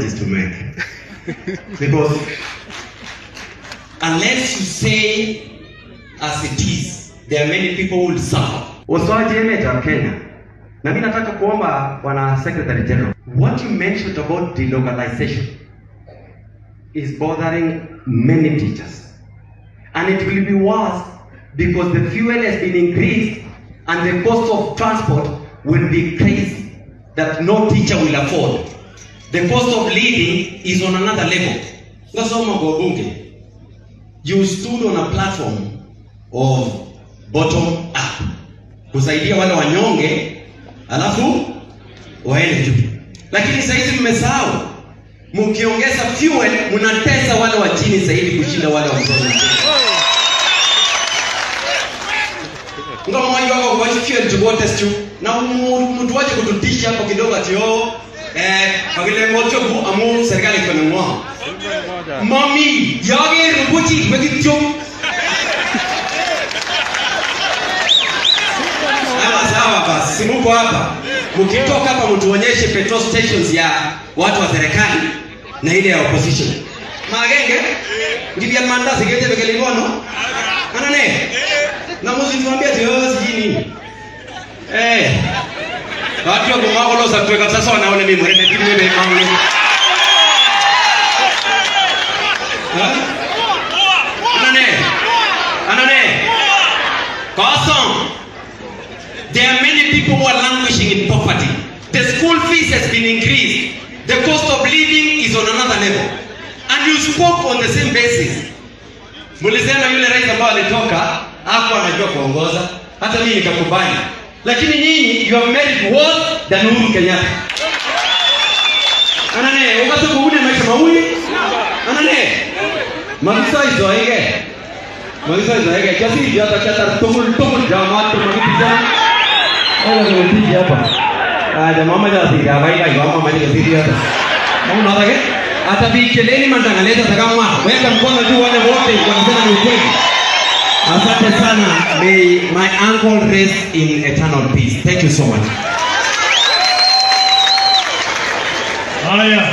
apologies to make. Because unless you say as it is, there are many people who will suffer. Usoaji image of Kenya. Na mimi nataka kuomba Bwana Secretary General, what you mentioned about delocalization is bothering many teachers. And it will be worse because the fuel has been increased and the cost of transport will be crazy that no teacher will afford. The cost of living is on another level. Ngasoma kwa bunge. You stood on a platform of bottom up. Kusaidia wale wanyonge, alafu waende juu. Lakini sasa hizi mmesahau. Mkiongeza fuel, mnatesa wale wa chini zaidi kushinda wale wa mzozo. Ndio mmoja wako kwa fuel to go test you. Na mtu waje kututisha hapo kidogo ati kwa vile moto ku amu serikali kuna mwa. Mami, yage rubuchi kwa sawa basi, simuko hapa. Mkitoka hapa mtuonyeshe petrol stations ya watu wa serikali na ile ya opposition. Magenge, ngibia mandazi gete bekeligono. Anane. Na msituambie ati sijini. Watu wa kumako losa tuweka sasa wanaona mimi mreme kitu mimi mangu. Anane. Kasam. There are many people who are languishing in poverty. The school fees has been increased. The cost of living is on another level. And you spoke on the same basis. Mulisema yule rais ambaye alitoka hapo anajua kuongoza. Hata mimi nikakubali. Lakini nyinyi you have made worse than Uhuru Kenyatta. Anane, ukasa kuune maisha mauli? Anane. Magisa hizo hige. Magisa hizo hige. Kiasi hata chata tumul jamaa tumaliza. Wala ndio hapa. Mama jadi gabai mama maji kasi hapa. Mama nataka hata bikeleni mandangaleta takamwa. Weka mkono juu wale wote wanasema ni ukweli. Asante sana. May my uncle rest in eternal peace. Thank you so much. Haya.